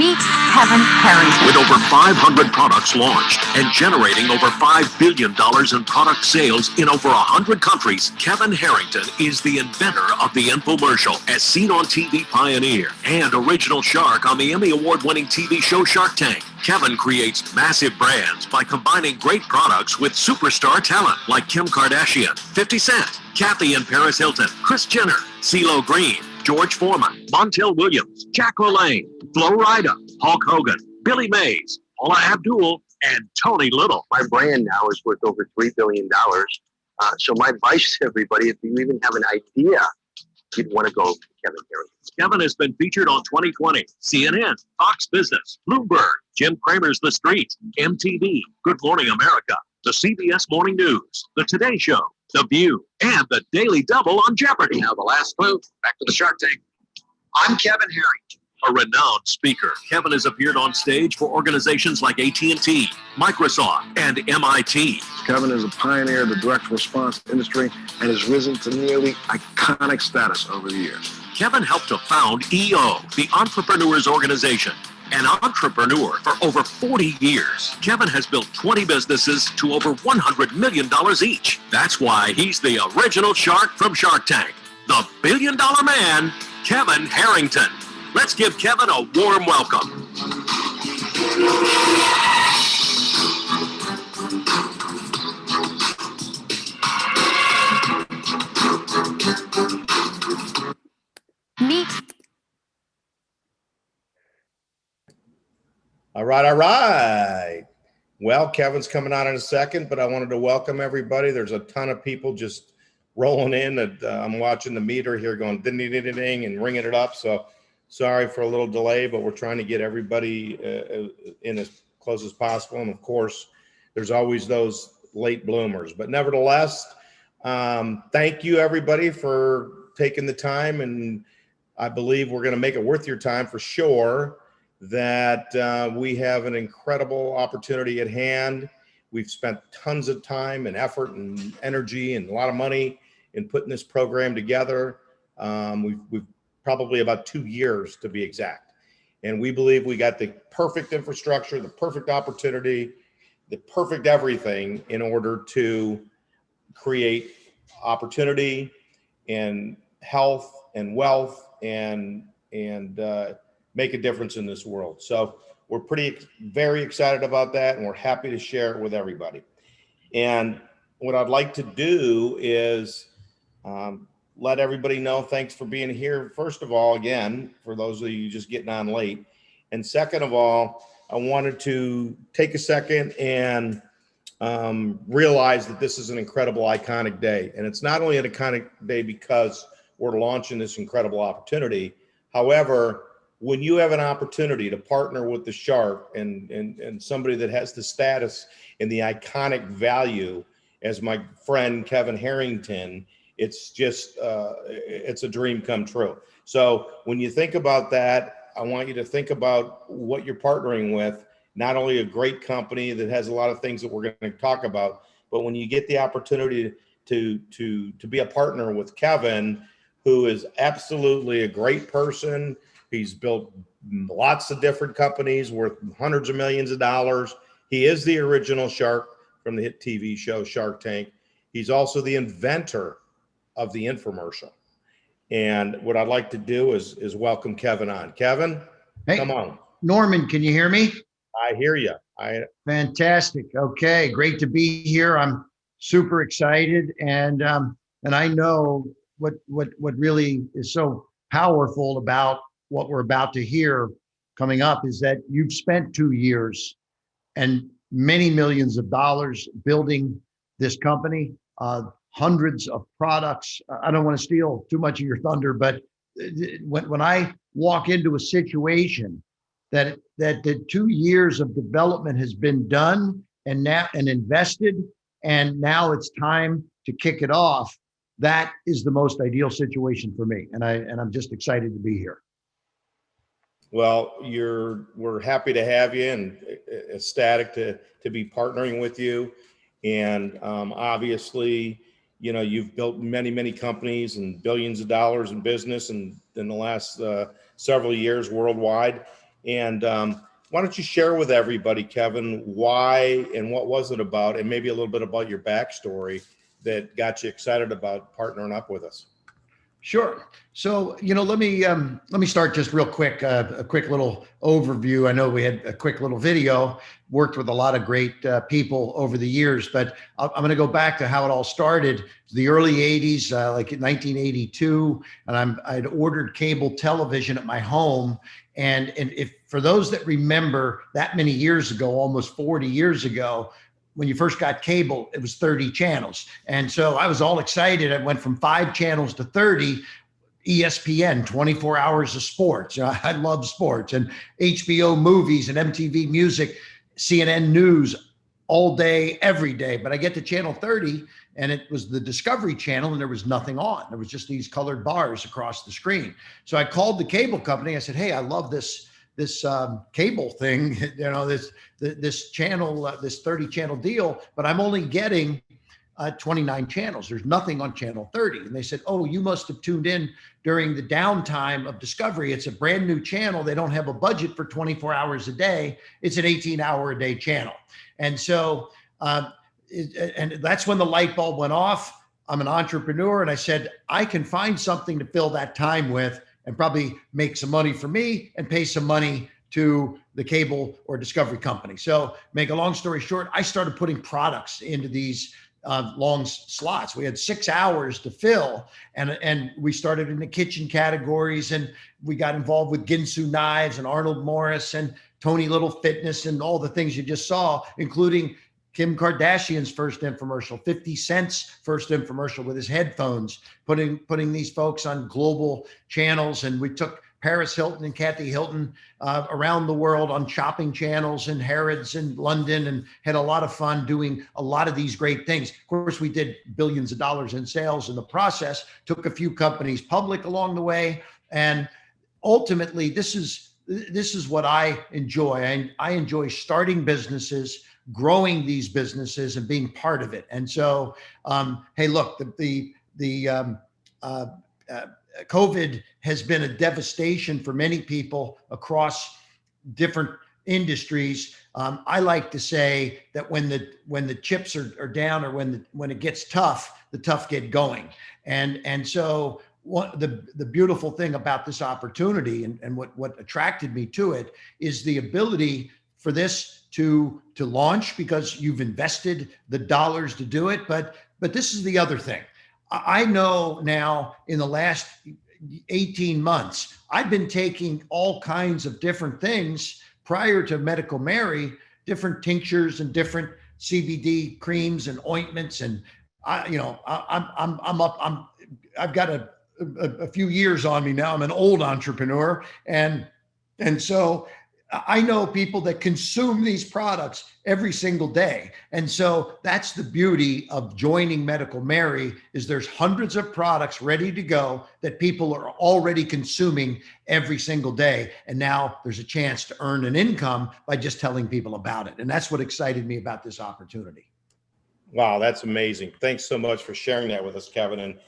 Meet Kevin Harrington. With over 500 products launched and generating over $5 billion in product sales in over 100 countries, Kevin Harrington is the inventor of the infomercial, as seen on TV Pioneer, and original shark on the Emmy Award-winning TV show Shark Tank. Kevin creates massive brands by combining great products with superstar talent like Kim Kardashian, 50 Cent, Kathy and Paris Hilton, Kris Jenner, CeeLo Green, George Foreman, Montel Williams, Jack LaLanne, Flo Rida, Hulk Hogan, Billy Mays, Paula Abdul, and Tony Little. My brand now is worth over $3 billion. So my advice to everybody, if you even have an idea, you'd want to go to Kevin Harrington. Kevin has been featured on 2020, CNN, Fox Business, Bloomberg, Jim Cramer's The Street, MTV, Good Morning America, the CBS Morning News, The Today Show, The View, and the Daily Double on Jeopardy. Now the last clue, back to the Shark Tank. I'm Kevin Harrington. A renowned speaker, Kevin has appeared on stage for organizations like AT&T, Microsoft, and MIT. Kevin is a pioneer of the direct response industry and has risen to nearly iconic status over the years. Kevin helped to found EO, the Entrepreneurs Organization, an entrepreneur for over 40 years. Kevin has built 20 businesses to over $100 million each. That's why he's the original shark from Shark Tank, the billion-dollar man, Kevin Harrington. Let's give Kevin a warm welcome. Meet. All right. Well, Kevin's coming on in a second, but I wanted to welcome everybody. There's a ton of people just rolling in. I'm watching the meter here going ding, ding, ding, ding, and ringing it up. So sorry for a little delay, but we're trying to get everybody in as close as possible. And of course, there's always those late bloomers. But nevertheless, thank you, everybody, for taking the time. And I believe we're going to make it worth your time for sure. That we have an incredible opportunity at hand. We've spent tons of time and effort and energy and a lot of money in putting this program together. We've probably about 2 years to be exact. And we believe we got the perfect infrastructure, the perfect opportunity, the perfect everything in order to create opportunity and health and wealth and make a difference in this world. So we're very excited about that, and we're happy to share it with everybody. And what I'd like to do is let everybody know thanks for being here. First of all, again, for those of you just getting on late. And second of all, I wanted to take a second and realize that this is an incredible, iconic day. And it's not only an iconic day because we're launching this incredible opportunity. However, when you have an opportunity to partner with the shark and somebody that has the status and the iconic value as my friend Kevin Harrington, it's just it's a dream come true. So when you think about that, I want you to think about what you're partnering with. Not only a great company that has a lot of things that we're going to talk about, but when you get the opportunity to be a partner with Kevin, who is absolutely a great person. He's built lots of different companies worth hundreds of millions of dollars. He is the original shark from the hit TV show Shark Tank. He's also the inventor of the infomercial. And what I'd like to do is welcome Kevin on. Kevin, hey, come on. Norman, can you hear me? I hear you. Fantastic. Okay, great to be here. I'm super excited, and I know what really is so powerful about what we're about to hear coming up is that you've spent 2 years and many millions of dollars building this company, hundreds of products. I don't want to steal too much of your thunder, but when I walk into a situation that the 2 years of development has been done and invested, and now it's time to kick it off, that is the most ideal situation for me. And I'm just excited to be here. Well, we're happy to have you and ecstatic to be partnering with you. And obviously, you know, you've built many companies and billions of dollars in business and in the last several years worldwide. And why don't you share with everybody, Kevin, why and what was it about, and maybe a little bit about your backstory that got you excited about partnering up with us? Sure. So, let me start just real quick, a quick little overview. I know we had a quick little video, worked with a lot of great people over the years, but I'm going to go back to how it all started. The early 80s, like in 1982, and I'd ordered cable television at my home. And if for those that remember that many years ago, almost 40 years ago, when you first got cable, it was 30 channels. And so I was all excited. I went from 5 channels to 30, ESPN, 24 hours of sports. I love sports, and HBO movies and MTV music, CNN news all day, every day. But I get to channel 30 and it was the Discovery Channel and there was nothing on. There was just these colored bars across the screen. So I called the cable company. I said, hey, I love this cable thing, this channel, this 30 channel deal, but I'm only getting 29 channels. There's nothing on channel 30. And they said, oh, you must have tuned in during the downtime of Discovery. It's a brand new channel. They don't have a budget for 24 hours a day. It's an 18-hour-a-day channel. And so, and that's when the light bulb went off. I'm an entrepreneur. And I said, I can find something to fill that time with and probably make some money for me and pay some money to the cable or Discovery company. So make a long story short, I started putting products into these long slots. We had 6 hours to fill, and we started in the kitchen categories, and we got involved with Ginsu knives and Arnold Morris and Tony Little Fitness and all the things you just saw, including Kim Kardashian's first infomercial, 50 Cent's first infomercial with his headphones, putting these folks on global channels. And we took Paris Hilton and Kathy Hilton around the world on shopping channels and Harrods in London, and had a lot of fun doing a lot of these great things. Of course, we did billions of dollars in sales in the process, took a few companies public along the way. And ultimately, this is what I enjoy. I enjoy starting businesses, growing these businesses, and being part of it. And so, hey, look, the COVID has been a devastation for many people across different industries. I like to say that when the chips are down, or when it gets tough, the tough get going. And so the beautiful thing about this opportunity, and what attracted me to it, is the ability for this to launch, because you've invested the dollars to do it. But this is the other thing. I know now, in the last 18 months, I've been taking all kinds of different things prior to Medical Mary, different tinctures and different CBD creams and ointments. And I've got a few years on me now. I'm an old entrepreneur. And so I know people that consume these products every single day. And so that's the beauty of joining Medical Mary, is there's hundreds of products ready to go that people are already consuming every single day. And now there's a chance to earn an income by just telling people about it. And that's what excited me about this opportunity. Wow, that's amazing. Thanks so much for sharing that with us, Kevin. And,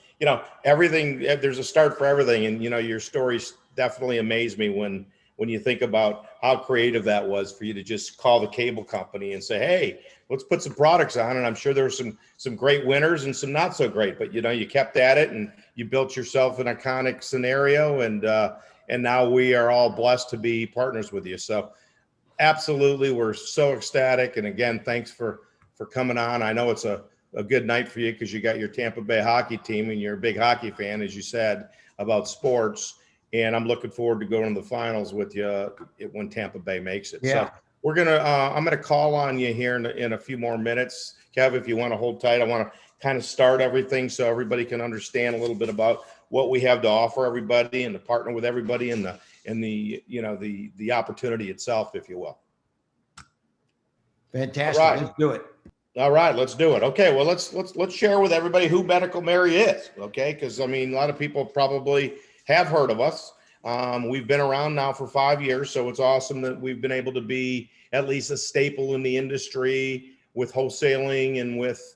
everything, there's a start for everything. And, your stories definitely amaze me when you think about how creative that was for you to just call the cable company and say, hey, let's put some products on. And I'm sure there were some great winners and some not so great, but you kept at it and you built yourself an iconic scenario. And now we are all blessed to be partners with you. So absolutely, we're so ecstatic. And again, thanks for coming on. I know it's a good night for you because you got your Tampa Bay hockey team and you're a big hockey fan, as you said, about sports. And I'm looking forward to going to the finals with you when Tampa Bay makes it. Yeah. So I'm gonna call on you here in a few more minutes, Kev. If you want to hold tight, I want to kind of start everything so everybody can understand a little bit about what we have to offer everybody and to partner with everybody in the opportunity itself, if you will. Fantastic. All right. Let's do it. All right, let's do it. Okay, well, let's share with everybody who Medical Mary is. Okay, because a lot of people probably have heard of us. We've been around now for 5 years, so it's awesome that we've been able to be at least a staple in the industry with wholesaling and with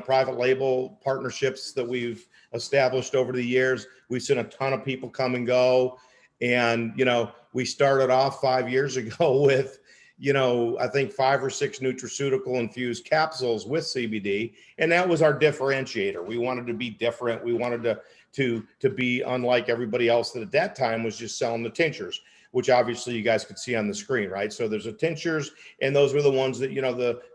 private label partnerships that we've established over the years. We've seen a ton of people come and go, And, we started off 5 years ago with, I think 5 or 6 nutraceutical infused capsules with CBD. And that was our differentiator. We wanted to be different. We wanted to be unlike everybody else that at that time was just selling the tinctures, which obviously you guys could see on the screen, right? So there's the tinctures, and those were the ones that,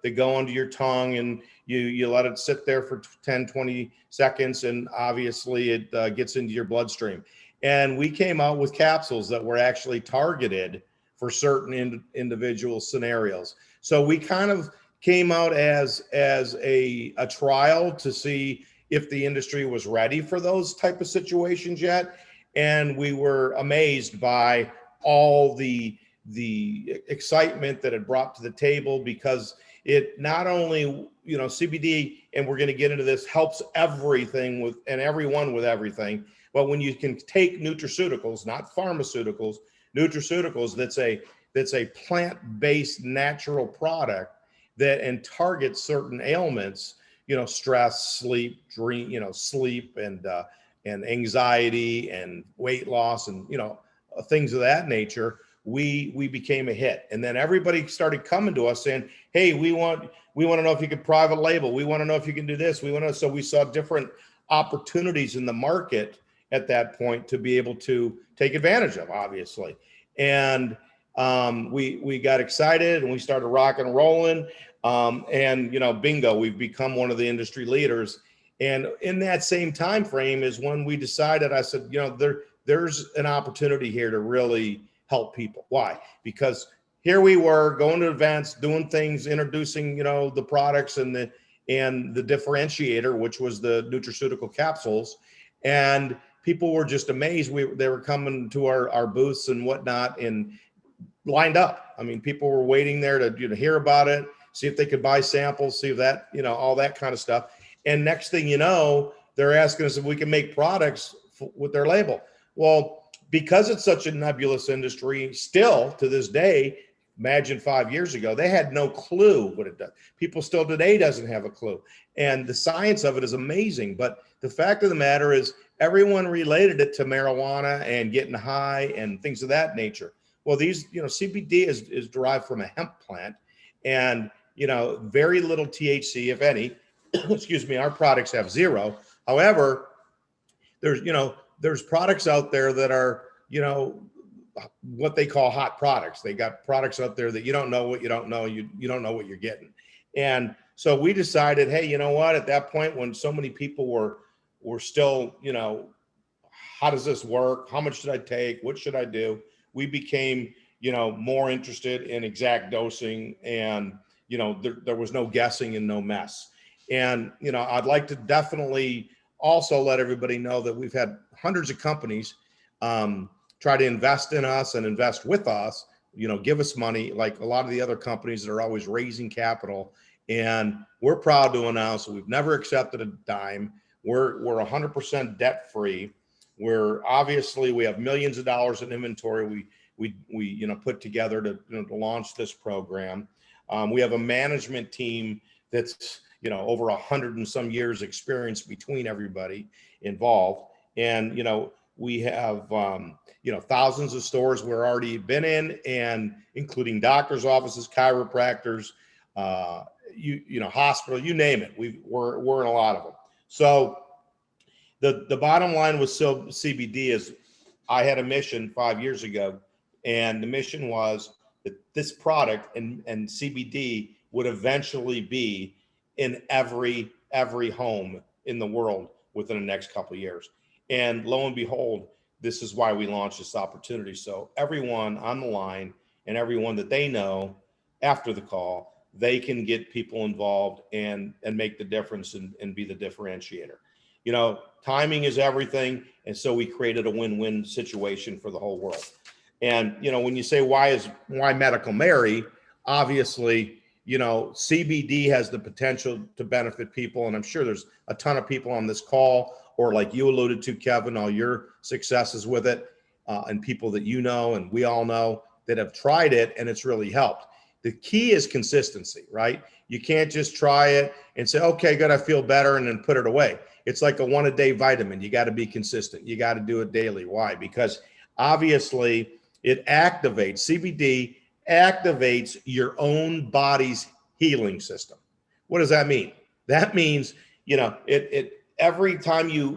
they go under your tongue, and you let it sit there for 10, 20 seconds, and obviously it gets into your bloodstream. And we came out with capsules that were actually targeted for certain individual scenarios. So we kind of came out as a trial to see if the industry was ready for those type of situations yet. And we were amazed by all the excitement that it brought to the table, because it not only, CBD, and we're going to get into this, helps everything with and everyone with everything. But when you can take nutraceuticals, not pharmaceuticals, nutraceuticals, that's a plant-based natural product and targets certain ailments, stress, sleep, dream, sleep, and anxiety and weight loss, and things of that nature. We became a hit, and then everybody started coming to us saying, "Hey, we want to know if you could private label. We want to know if you can do this. We want to." So we saw different opportunities in the market at that point to be able to take advantage of, obviously. And we got excited, and we started rocking and rolling. And bingo, we've become one of the industry leaders. And in that same time frame is when we decided, I said, there's an opportunity here to really help people. Why? Because here we were going to events, doing things, introducing, the products and the differentiator, which was the nutraceutical capsules. And people were just amazed. They were coming to our booths and whatnot and lined up. I mean, people were waiting there to hear about it, see if they could buy samples, see if that, all that kind of stuff. And next thing you know, they're asking us if we can make products with their label. Well, because it's such a nebulous industry, still to this day, imagine 5 years ago, they had no clue what it does. People still today doesn't have a clue. And the science of it is amazing. But the fact of the matter is, everyone related it to marijuana and getting high and things of that nature. Well, these, CBD is derived from a hemp plant, and, very little THC, if any. Excuse me, our products have zero. However, there's products out there that are, what they call hot products. They got products out there that you don't know what you don't know. You don't know what you're getting. And so we decided, hey, you know what? At that point, when so many people were still, how does this work? How much should I take? What should I do? We became, more interested in exact dosing, and, there was no guessing and no mess. And, I'd like to definitely also let everybody know that we've had hundreds of companies try to invest in us and invest with us, give us money, like a lot of the other companies that are always raising capital. And we're proud to announce that we've never accepted a dime. We're 100% debt free. We have millions of dollars in inventory we put together to launch this program. We have a management team that's over 100 and some years experience between everybody involved. And we have thousands of stores we're already been in, and including doctors' offices, chiropractors, hospital, you name it. We're in a lot of them. So the bottom line with CBD is, I had a mission 5 years ago, and the mission was that this product and CBD would eventually be in every home in the world within the next couple of years. And lo and behold, this is why we launched this opportunity. So everyone on the line and everyone that they know after the call, they can get people involved and make the difference and be the differentiator. Timing is everything. And so we created a win-win situation for the whole world. And, when you say, why Medical Mary, obviously, CBD has the potential to benefit people. And I'm sure there's a ton of people on this call, or like you alluded to, Kevin, all your successes with it, and people that and we all know that have tried it and it's really helped. The key is consistency, right? You can't just try it and say, okay, good, I feel better, and then put it away. It's like a 1-a-day vitamin. You got to be consistent. You got to do it daily. Why? Because obviously it activates, CBD activates your own body's healing system. What does that mean? That means, it every time you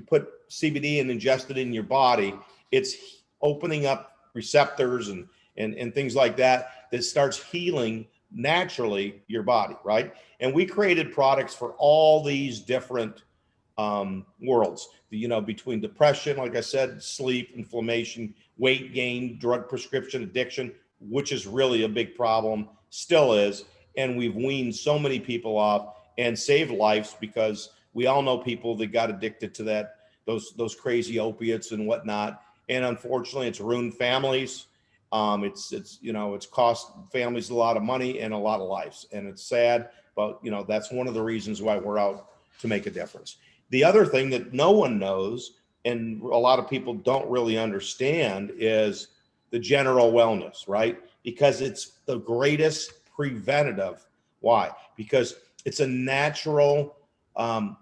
put CBD and ingest it in your body, it's opening up receptors and things like that starts healing naturally your body, right? And we created products for all these different worlds, between depression, like I said, sleep, inflammation, weight gain, drug prescription addiction, which is really a big problem, still is. And we've weaned so many people off and saved lives, because we all know people that got addicted to those crazy opiates and whatnot. And unfortunately, it's ruined families. It's cost families a lot of money and a lot of lives, and it's sad. But that's one of the reasons why we're out to make a difference. The other thing that no one knows, and a lot of people don't really understand, is the general wellness, right? Because it's the greatest preventative. Why? Because it's a natural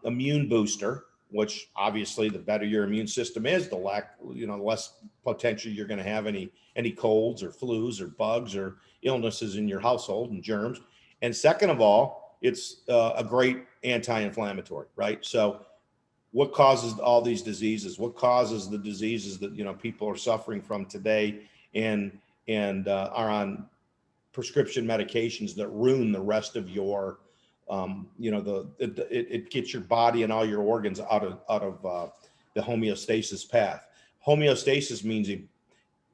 immune booster, which obviously the better your immune system is, the less potential you're going to have any colds or flus or bugs or illnesses in your household and germs. And second of all, it's a great anti-inflammatory, right? So what causes all these diseases? What causes the diseases that people are suffering from today and are on prescription medications that ruin the rest of your it gets your body and all your organs out of the homeostasis path. Homeostasis means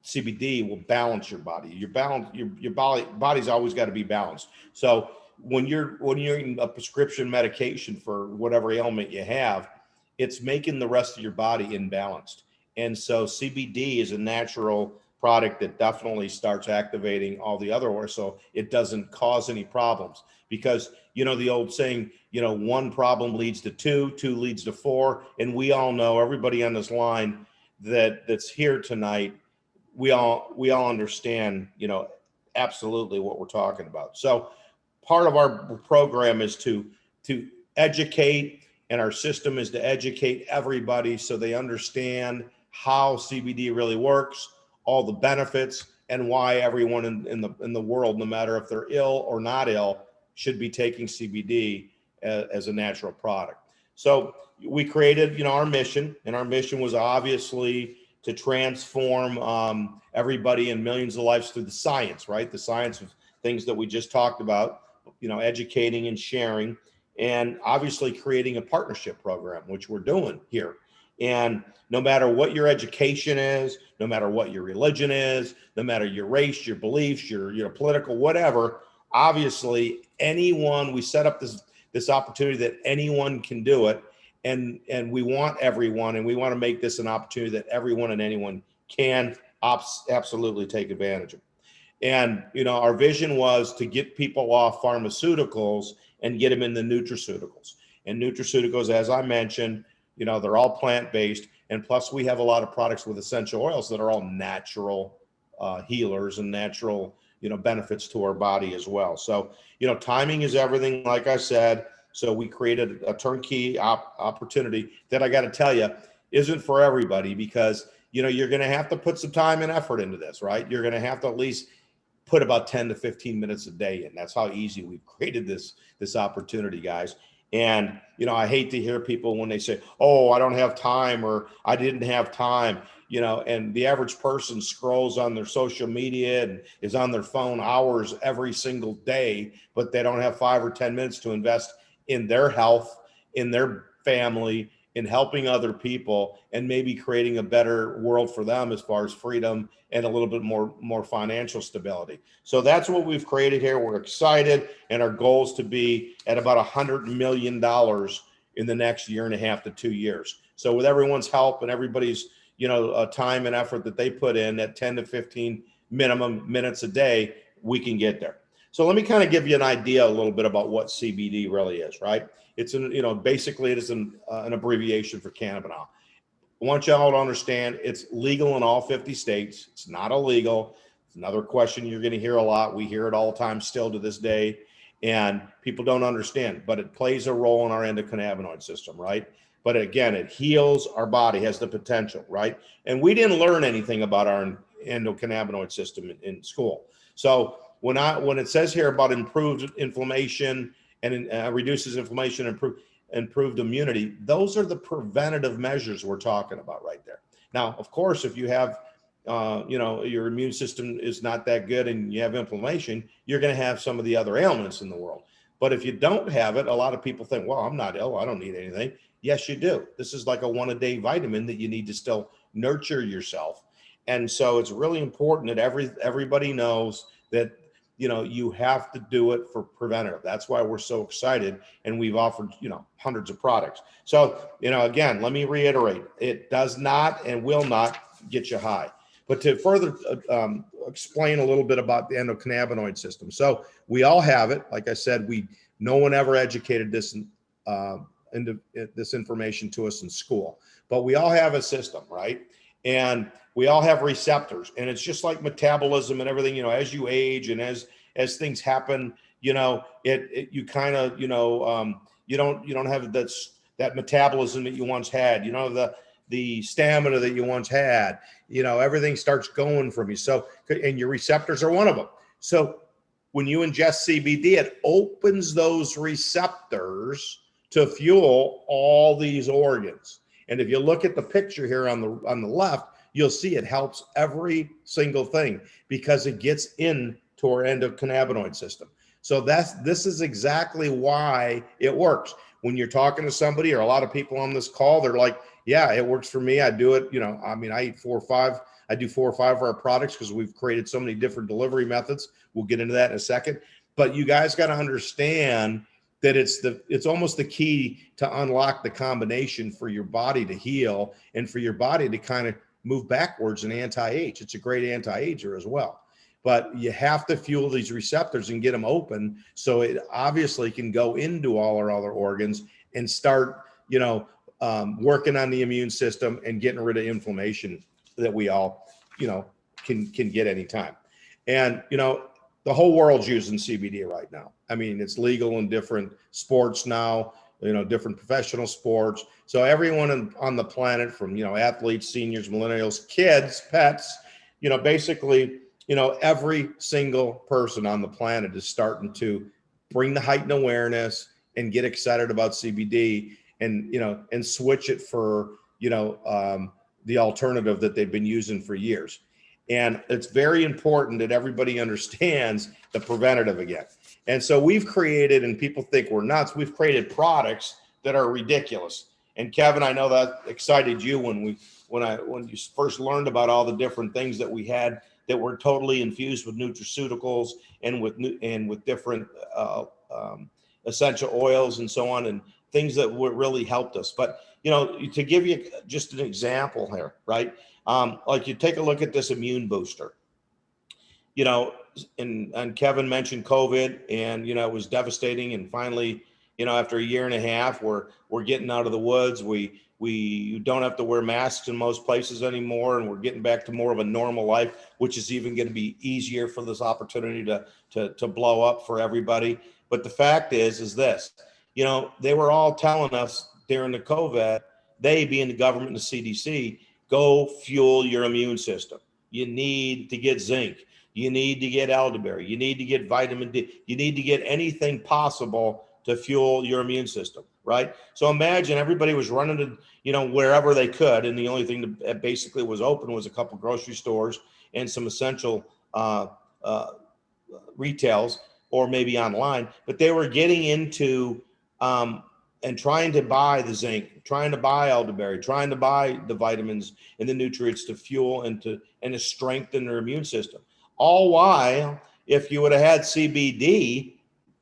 CBD will balance your body. Your body's always got to be balanced. So when you're eating a prescription medication for whatever ailment you have, it's making the rest of your body imbalanced. And so CBD is a natural product that definitely starts activating all the other organs, so it doesn't cause any problems. Because the old saying, one problem leads to two leads to four, and we all know, everybody on this line that's here tonight, we all understand, absolutely what we're talking about. So part of our program is to educate, and our system is to educate everybody so they understand how CBD really works, all the benefits, and why everyone in the world, no matter if they're ill or not ill, should be taking CBD as a natural product. So we created, our mission, and our mission was obviously to transform everybody and millions of lives through the science, right? The science of things that we just talked about, educating and sharing, and obviously creating a partnership program, which we're doing here. And no matter what your education is, no matter what your religion is, no matter your race, your beliefs, your political, whatever, obviously we set up this opportunity that anyone can do it. And we want everyone, and we want to make this an opportunity that everyone and anyone can absolutely take advantage of. And, our vision was to get people off pharmaceuticals and get them in the nutraceuticals. And nutraceuticals, as I mentioned, they're all plant-based. And plus we have a lot of products with essential oils that are all natural healers and natural, benefits to our body as well. So, timing is everything, like I said. So we created a turnkey opportunity that, I got to tell you, isn't for everybody, because, you're going to have to put some time and effort into this, right? You're going to have to at least put about 10 to 15 minutes a day in. That's how easy we've created this opportunity, guys. And, I hate to hear people when they say, oh, I don't have time, or I didn't have time, and the average person scrolls on their social media and is on their phone hours every single day, but they don't have 5 or 10 minutes to invest in their health, in their family, in helping other people, and maybe creating a better world for them as far as freedom and a little bit more financial stability. So that's what we've created here. We're excited, and our goal is to be at about $100 million in the next year and a half to 2 years. So with everyone's help and everybody's time and effort that they put in, at 10 to 15 minimum minutes a day, we can get there. So let me kind of give you an idea a little bit about what CBD really is, right? It's basically it is an abbreviation for cannabinol. I want y'all to understand it's legal in all 50 states. It's not illegal. It's another question you're going to hear a lot. We hear it all the time still to this day, and people don't understand, but it plays a role in our endocannabinoid system, right? But again, it heals our body, has the potential, right? And we didn't learn anything about our endocannabinoid system in school. So when it says here about improved inflammation and reduces inflammation, improved immunity, those are the preventative measures we're talking about right there. Now, of course, if you have your immune system is not that good and you have inflammation, you're going to have some of the other ailments in the world. But if you don't have it, a lot of people think, well, I'm not ill, I don't need anything. Yes, you do. This is like a 1-a-day vitamin that you need to still nurture yourself. And so it's really important that everybody knows that, you have to do it for preventative. That's why we're so excited. And we've offered, hundreds of products. So, again, let me reiterate, it does not and will not get you high. But to further explain a little bit about the endocannabinoid system. So we all have it. Like I said, no one ever educated this this information to us in school, but we all have a system, right? And we all have receptors, and it's just like metabolism and everything, as you age and as things happen, you kind of, you don't have that metabolism that you once had, the stamina that you once had, everything starts going from you. So, and your receptors are one of them. So when you ingest CBD, it opens those receptors to fuel all these organs. And if you look at the picture here on the left, you'll see it helps every single thing because it gets into our endocannabinoid system. So this is exactly why it works. When you're talking to somebody or a lot of people on this call, they're like, yeah, it works for me. I do it. I eat 4 or 5. I do 4 or 5 of our products because we've created so many different delivery methods. We'll get into that in a second. But you guys got to understand that it's almost the key to unlock the combination for your body to heal and for your body to kind of move backwards and anti-age. It's a great anti-ager as well. But you have to fuel these receptors and get them open so it obviously can go into all our other organs and start, working on the immune system and getting rid of inflammation that we all, can get anytime. And, the whole world's using CBD right now. I mean, it's legal in different sports now, different professional sports. So everyone on the planet from, athletes, seniors, millennials, kids, pets, basically, every single person on the planet is starting to bring the heightened awareness and get excited about CBD and switch it for, the alternative that they've been using for years. And it's very important that everybody understands the preventative again. And so we've created, and people think we're nuts, we've created products that are ridiculous. And Kevin, I know that excited you when you first learned about all the different things that we had that were totally infused with nutraceuticals and with different essential oils and so on, and things that really helped us. But to give you just an example here, right? Like you take a look at this immune booster, and Kevin mentioned COVID, and, it was devastating. And finally, after a year and a half, we're getting out of the woods. We don't have to wear masks in most places anymore. And we're getting back to more of a normal life, which is even going to be easier for this opportunity to blow up for everybody. But the fact is this, they were all telling us during the COVID, they being the government and the CDC, go fuel your immune system. You need to get zinc. You need to get elderberry. You need to get vitamin D. You need to get anything possible to fuel your immune system, right? So imagine everybody was running to, wherever they could. And the only thing that basically was open was a couple grocery stores and some essential retails or maybe online. But they were getting into and trying to buy the zinc, trying to buy elderberry, trying to buy the vitamins and the nutrients to fuel and to strengthen their immune system. All while, if you would have had CBD,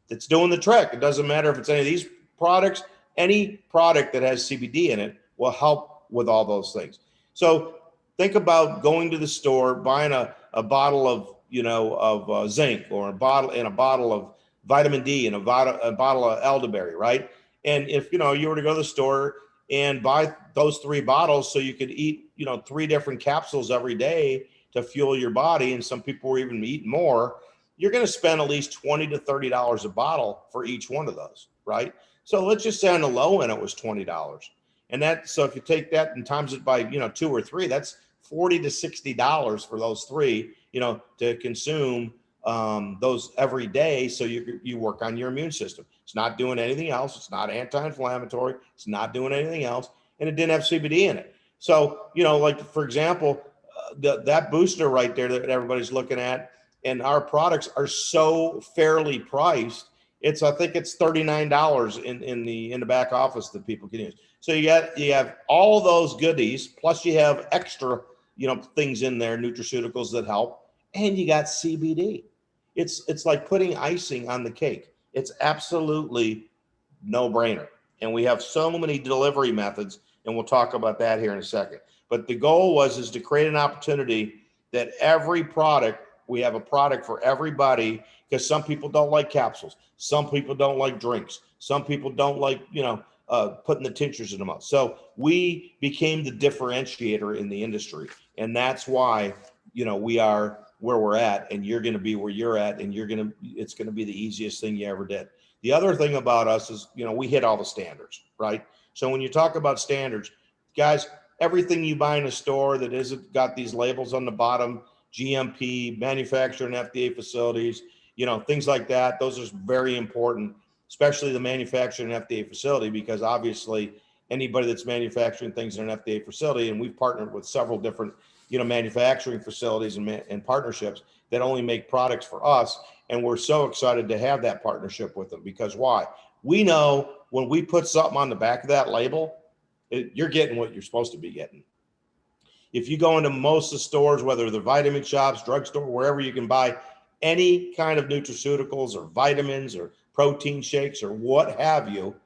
that's doing the trick. It doesn't matter if it's any of these products, any product that has CBD in it will help with all those things. So think about going to the store, buying a bottle of zinc, or a bottle of vitamin D, and a bottle of elderberry, right? And if you were to go to the store and buy those 3 bottles so you could eat 3 different capsules every day to fuel your body, and some people were even eating more, you're going to spend at least $20 to $30 a bottle for each one of those, right? So let's just say on the low end it was $20. And that, so if you take that and times it by, 2 or 3, that's $40 to $60 for those 3, to consume those every day. So you work on your immune system. It's not doing anything else. It's not anti-inflammatory. It's not doing anything else. And it didn't have CBD in it. So, like for example, that booster right there that everybody's looking at, and our products are so fairly priced. I think it's $39 in the back office that people can use. So you have all those goodies, plus you have extra, things in there, nutraceuticals that help, and you got CBD. It's like putting icing on the cake. It's absolutely no brainer. And we have so many delivery methods, and we'll talk about that here in a second. But the goal is to create an opportunity that every product, we have a product for everybody, because some people don't like capsules. Some people don't like drinks. Some people don't like, putting the tinctures in the mouth. So we became the differentiator in the industry. And that's why, we are where we're at, and you're going to be where you're at, and it's going to be the easiest thing you ever did. The other thing about us is, we hit all the standards, right? So when you talk about standards, guys, everything you buy in a store that isn't got these labels on the bottom, GMP, manufacturer and FDA facilities, things like that, those are very important, especially the manufacturer and FDA facility, because obviously anybody that's manufacturing things in an FDA facility, and we've partnered with several different, manufacturing facilities and partnerships that only make products for us. And we're so excited to have that partnership with them, because why? We know when we put something on the back of that label, you're getting what you're supposed to be getting. If you go into most of the stores, whether they're vitamin shops, drugstore, wherever you can buy any kind of nutraceuticals or vitamins or protein shakes or what have you,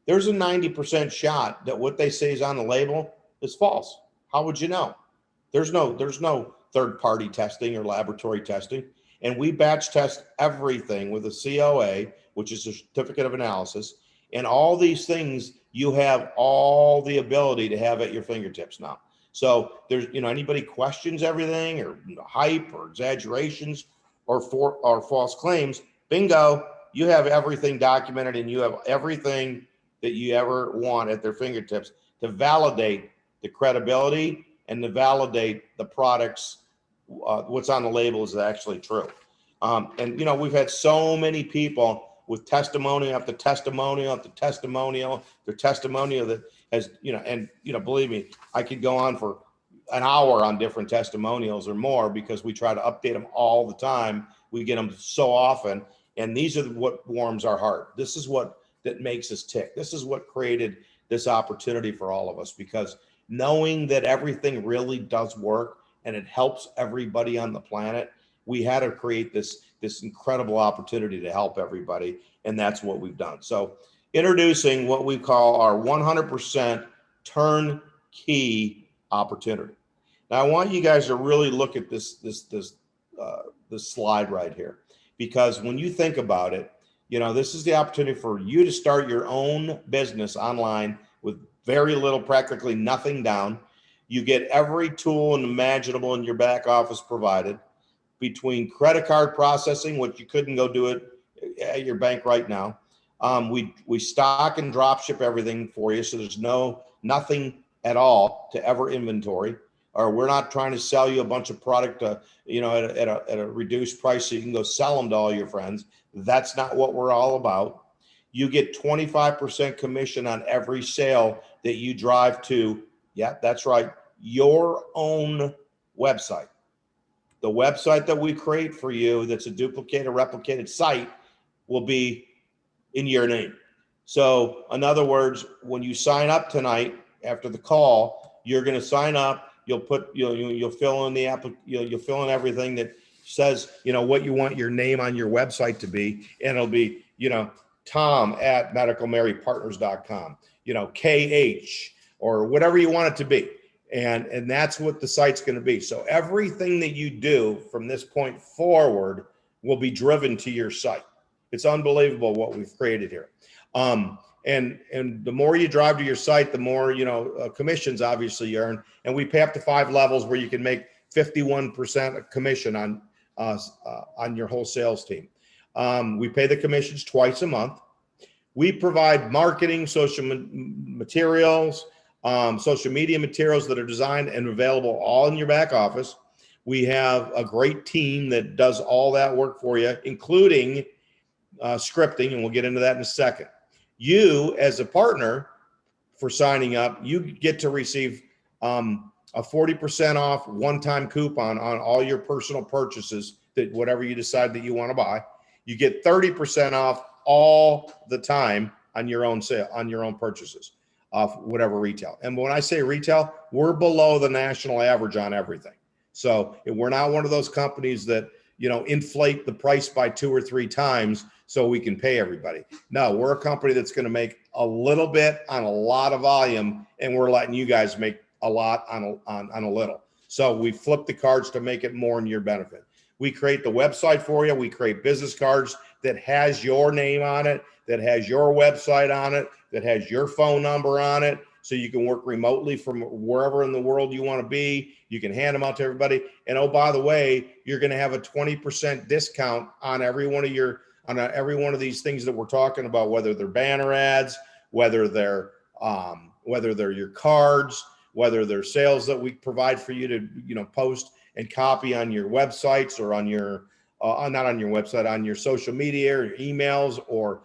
there's a 90% shot that what they say is on the label is false. How would you know? There's no third-party testing or laboratory testing. And we batch test everything with a COA, which is a certificate of analysis. And all these things you have all the ability to have at your fingertips now. So there's, anybody questions everything or hype or exaggerations or false claims, bingo, you have everything documented, and you have everything that you ever want at their fingertips to validate the credibility and to validate the products, what's on the label is actually true. And, we've had so many people with testimonial after testimonial after testimonial, their testimonial that has, believe me, I could go on for an hour on different testimonials or more, because we try to update them all the time. We get them so often, and these are what warms our heart. This is that makes us tick. This is what created this opportunity for all of us, because knowing that everything really does work and it helps everybody on the planet, we had to create this incredible opportunity to help everybody, and that's what we've done. So introducing what we call our 100% turnkey opportunity. Now I want you guys to really look at this slide right here, because when you think about it, this is the opportunity for you to start your own business online with very little, practically nothing down. You get every tool imaginable in your back office provided, between credit card processing, which you couldn't go do it at your bank right now. We stock and drop ship everything for you, so there's nothing at all to ever inventory, or we're not trying to sell you a bunch of product, at a reduced price so you can go sell them to all your friends. That's not what we're all about. You get 25% commission on every sale that you drive to, yeah, that's right, your own website. The website that we create for you, that's a duplicated, replicated site, will be in your name. So in other words, when you sign up tonight after the call, you're going to sign up. You'll fill in you'll fill in everything that says, what you want your name on your website to be. And it'll be, Tom@medicalmarypartners.com, KH, or whatever you want it to be. And that's what the site's going to be. So everything that you do from this point forward will be driven to your site. It's unbelievable what we've created here. And the more you drive to your site, the more, commissions obviously you earn. And we pay up to 5 levels where you can make 51% commission on your whole sales team. We pay the commissions twice a month. We provide marketing, social materials, social media materials that are designed and available all in your back office. We have a great team that does all that work for you, including scripting, and we'll get into that in a second. You, as a partner, for signing up, you get to receive a 40% off one-time coupon on all your personal purchases, that whatever you decide that you want to buy. You get 30% off all the time on your own sale, on your own purchases of whatever retail. And when I say retail, we're below the national average on everything. So we're not one of those companies that, inflate the price by 2 or 3 times so we can pay everybody. No, we're a company that's going to make a little bit on a lot of volume, and we're letting you guys make a lot on a little. So we flip the cards to make it more in your benefit. We create the website for you. We create business cards that has your name on it, that has your website on it, that has your phone number on it, so you can work remotely from wherever in the world you want to be. You can hand them out to everybody. And oh, by the way, you're going to have a 20% discount on every one of these things that we're talking about, whether they're banner ads, whether they're your cards, whether they're sales that we provide for you to post and copy on your websites, or on your not on your website, on your social media or your emails, or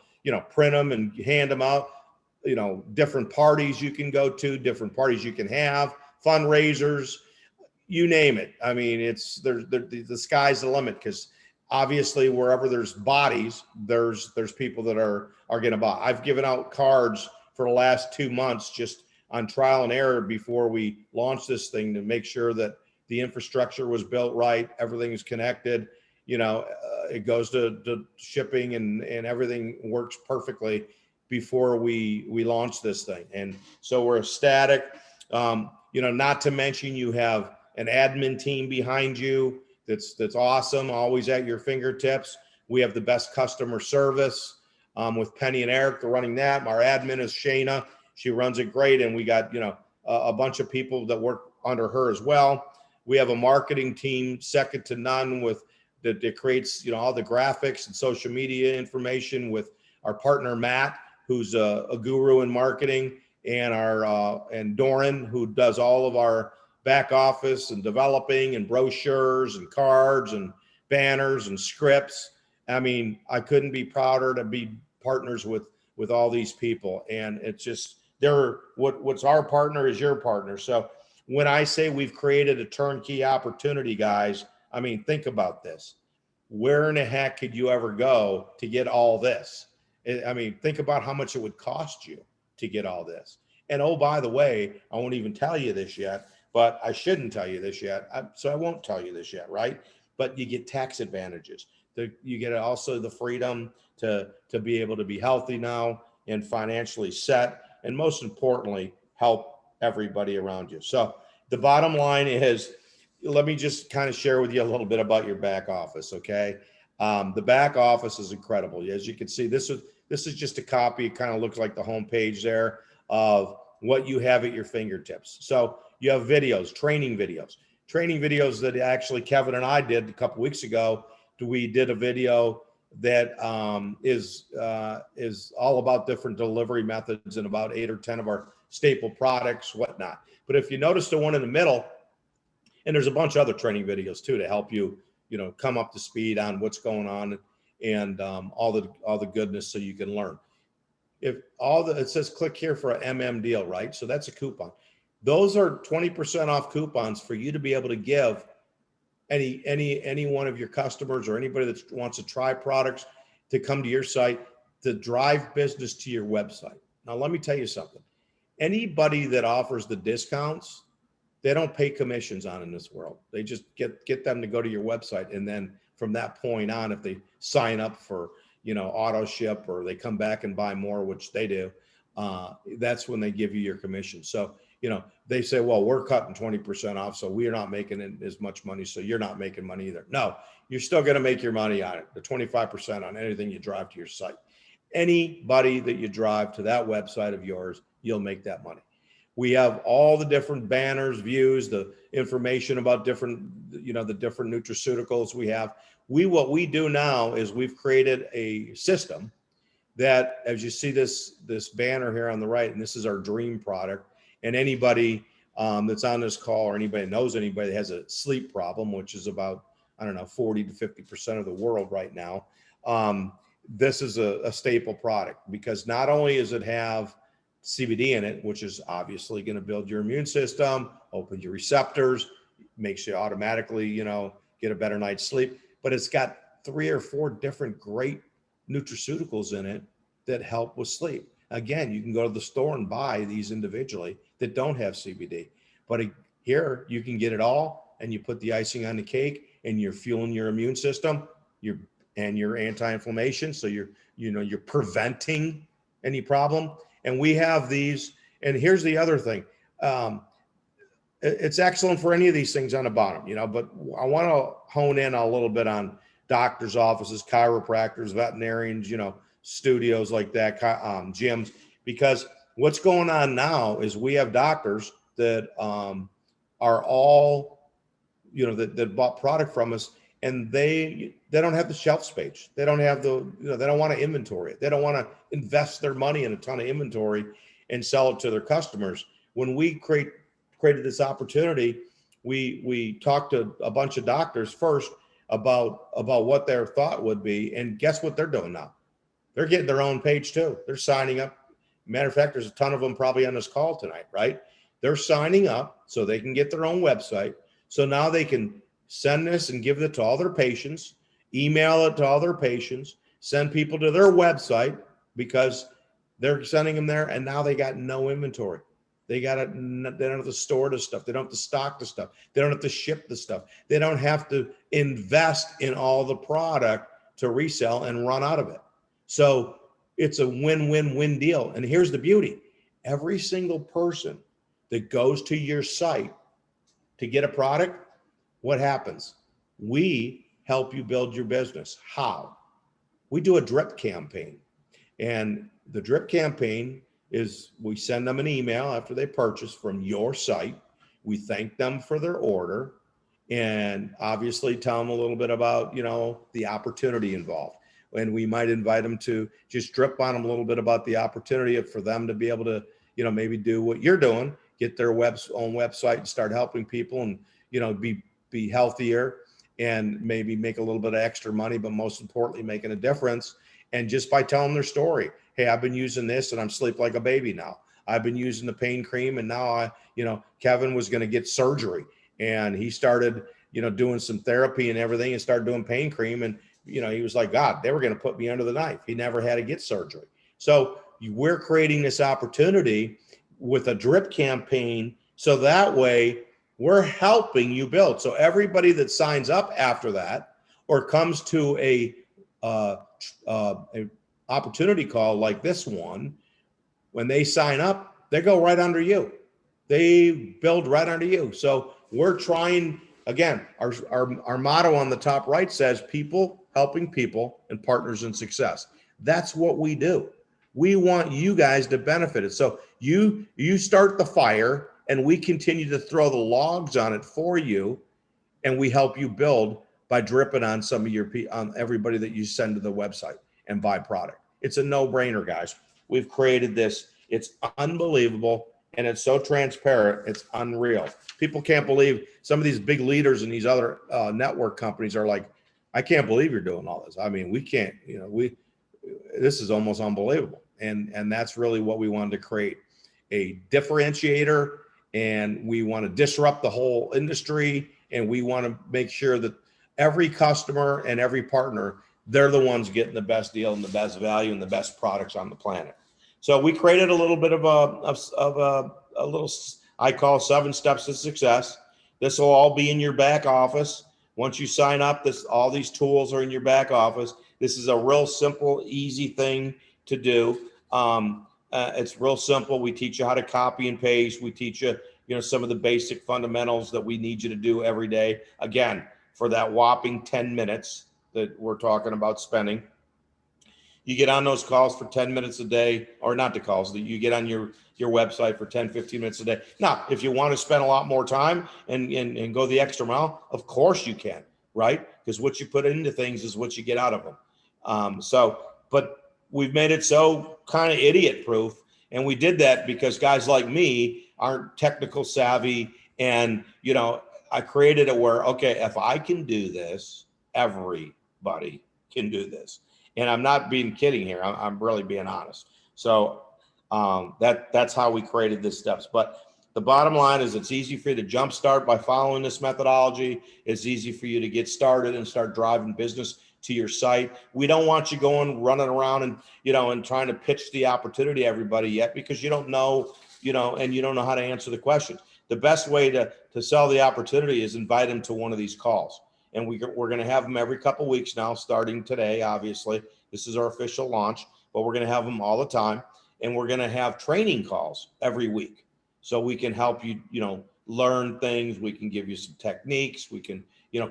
print them and hand them out. Different parties you can go to, different parties you can have, fundraisers, you name it. I mean, the sky's the limit, because obviously wherever there's bodies, there's people that are going to buy. I've given out cards for the last 2 months just on trial and error before we launched this thing, to make sure that the infrastructure was built right, everything is connected. It goes to shipping, and everything works perfectly before we launch this thing. And so we're ecstatic. Not to mention, you have an admin team behind you that's awesome, always at your fingertips. We have the best customer service with Penny and Eric. They're running that. Our admin is Shayna. She runs it great. And we got, a bunch of people that work under her as well. We have a marketing team second to none that creates, all the graphics and social media information, with our partner, Matt, who's a guru in marketing, and and Doran, who does all of our back office and developing and brochures and cards and banners and scripts. I mean, I couldn't be prouder to be partners with all these people. And it's just, what's our partner is your partner. So when I say we've created a turnkey opportunity, guys, I mean, think about this. Where in the heck could you ever go to get all this? I mean, think about how much it would cost you to get all this. And oh, by the way, I won't even tell you this yet, but I shouldn't tell you this yet. So I won't tell you this yet, right? But you get tax advantages. You get also the freedom to be able to be healthy now and financially set, and most importantly, help everybody around you. So the bottom line is, let me just kind of share with you a little bit about your back office, okay? The back office is incredible. As you can see, this is just a copy. It kind of looks like the homepage there of what you have at your fingertips. So you have videos, training videos that actually Kevin and I did a couple weeks ago. We did a video that is all about different delivery methods and about 8 or 10 of our staple products, whatnot. But if you notice the one in the middle, and there's a bunch of other training videos too to help you, come up to speed on what's going on, and all the goodness, so you can learn. It says click here for an MM deal, right? So that's a coupon. Those are 20% off coupons for you to be able to give any one of your customers, or anybody that wants to try products, to come to your site, to drive business to your website. Now, let me tell you something. Anybody that offers the discounts, they don't pay commissions on in this world. They just get them to go to your website. And then from that point on, if they sign up for, auto ship, or they come back and buy more, which they do, that's when they give you your commission. So, they say, well, we're cutting 20% off, so we are not making as much money, so you're not making money either. No, you're still going to make your money on it, the 25% on anything you drive to your site. Anybody that you drive to that website of yours, you'll make that money. We have all the different banners, views, the information about different, the different nutraceuticals we have. What we do now is we've created a system that, as you see this banner here on the right, and this is our dream product, And anybody that's on this call, or anybody that knows anybody that has a sleep problem, which is about, I don't know, 40 to 50% of the world right now, this is a staple product, because not only does it have CBD in it, which is obviously going to build your immune system, open your receptors, makes you automatically, get a better night's sleep, but it's got 3 or 4 different great nutraceuticals in it that help with sleep. Again, you can go to the store and buy these individually that don't have CBD, but here you can get it all, and you put the icing on the cake, and you're fueling your immune system, and your anti-inflammation. So you're preventing any problem. And we have these. And here's the other thing. It's excellent for any of these things on the bottom, but I want to hone in a little bit on doctors' offices, chiropractors, veterinarians, studios like that, gyms, because what's going on now is we have doctors that are all, that bought product from us, and they don't have the shelf space. They don't have they don't want to inventory it. They don't want to invest their money in a ton of inventory and sell it to their customers. When we created this opportunity, we talked to a bunch of doctors first about what their thought would be, and guess what they're doing now? They're getting their own page too. They're signing up. Matter of fact, there's a ton of them probably on this call tonight, right? They're signing up so they can get their own website. So now they can send this and give it to all their patients, email it to all their patients, send people to their website, because they're sending them there, and now they got no inventory. They don't have to store the stuff. They don't have to stock the stuff. They don't have to ship the stuff. They don't have to invest in all the product to resell and run out of it. So it's a win-win-win deal. And here's the beauty. Every single person that goes to your site to get a product, what happens? We help you build your business. How? We do a drip campaign. And the drip campaign is, we send them an email after they purchase from your site. We thank them for their order, and obviously tell them a little bit about, the opportunity involved. And we might invite them to just drip on them a little bit about the opportunity for them to be able to, maybe do what you're doing, get their own website and start helping people, and, be healthier, and maybe make a little bit of extra money, but most importantly, making a difference. And just by telling their story, hey, I've been using this and I'm sleep like a baby now. I've been using the pain cream, and now Kevin was going to get surgery, and he started, doing some therapy and everything, and started doing pain cream. And, he was like, God, they were going to put me under the knife. He never had to get surgery. So we're creating this opportunity with a drip campaign. So that way we're helping you build. So everybody that signs up after that, or comes to a opportunity call like this one, when they sign up, they go right under you. They build right under you. So we're trying, again, our motto on the top right says people helping people and partners in success. That's what we do. We want you guys to benefit it. So you start the fire, and we continue to throw the logs on it for you, and we help you build by dripping on on everybody that you send to the website and buy product. It's a no-brainer, guys. We've created this. It's unbelievable, and it's so transparent. It's unreal. People can't believe, some of these big leaders in these other network companies are like, I can't believe you're doing all this. I mean, we can't, this is almost unbelievable. And that's really what we wanted to create, a differentiator, and we want to disrupt the whole industry. And we want to make sure that every customer and every partner, they're the ones getting the best deal and the best value and the best products on the planet. So we created a little bit of a little, I call 7 steps to success. This will all be in your back office. Once you sign up, all these tools are in your back office. This is a real simple, easy thing to do. It's real simple. We teach you how to copy and paste. We teach you, some of the basic fundamentals that we need you to do every day. Again, for that whopping 10 minutes that we're talking about spending, you get on those calls for 10 minutes a day, or not the calls, that you get on your website for 10, 15 minutes a day. Now, if you want to spend a lot more time and go the extra mile, of course you can, right? Because what you put into things is what you get out of them. But we've made it so kind of idiot proof. And we did that because guys like me, aren't technical savvy. And, I created it where, okay, if I can do this, everybody can do this. And I'm not being kidding here. I'm really being honest. So that's how we created this steps. But the bottom line is it's easy for you to jumpstart by following this methodology. It's easy for you to get started and start driving business to your site. We don't want you running around and, and trying to pitch the opportunity to everybody yet, because you don't know, and you don't know how to answer the questions. The best way to sell the opportunity is invite them to one of these calls. And we're going to have them every couple of weeks now, starting today. Obviously, this is our official launch, but we're going to have them all the time. And we're going to have training calls every week. So we can help you, learn things. We can give you some techniques. We can,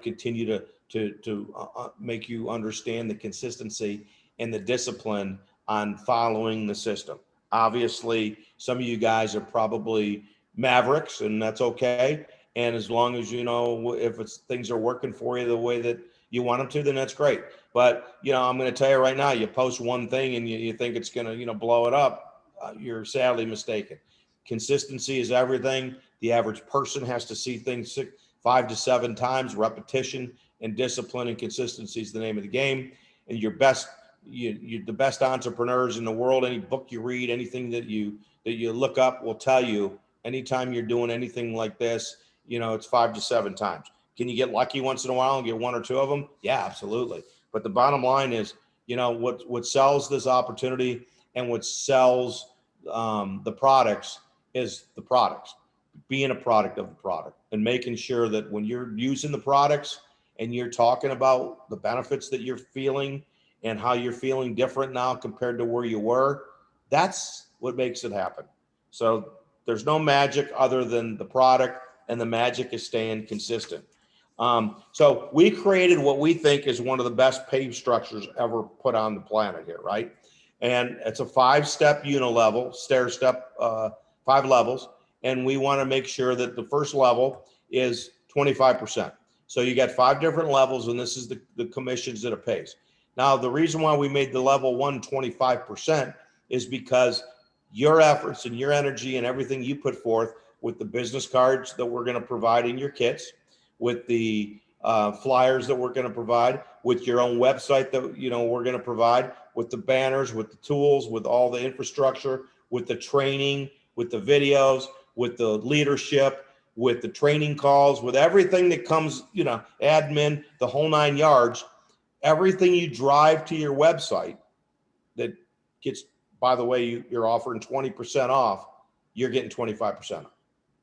continue to make you understand the consistency and the discipline on following the system. Obviously, some of you guys are probably mavericks, and that's okay. And as long as if things are working for you the way that you want them to, then that's great. But I'm going to tell you right now, you post one thing and you think it's going to blow it up, you're sadly mistaken. Consistency is everything. The average person has to see things 5 to 7 times. Repetition and discipline and consistency is the name of the game. And you're the best entrepreneurs in the world. Any book you read, anything that you look up will tell you, anytime you're doing anything like this, it's 5 to 7 times. Can you get lucky once in a while and get 1 or 2 of them? Yeah, absolutely. But the bottom line is, what sells this opportunity and what sells the products is the products, being a product of the product, and making sure that when you're using the products and you're talking about the benefits that you're feeling and how you're feeling different now compared to where you were, that's what makes it happen. So there's no magic other than the product, and the magic is staying consistent. So we created what we think is one of the best pay structures ever put on the planet here, right? And it's a 5-step unilevel, stair step, 5 levels. And we want to make sure that the first level is 25%. So you got 5 different levels, and this is the commissions that it pays. Now, the reason why we made the level 1 25% is because your efforts and your energy and everything you put forth with the business cards that we're going to provide in your kits, with the flyers that we're going to provide, with your own website that we're going to provide, with the banners, with the tools, with all the infrastructure, with the training, with the videos, with the leadership, with the training calls, with everything that comes, admin, the whole 9 yards, everything you drive to your website that gets, by the way, you're offering 20% off, you're getting 25% off.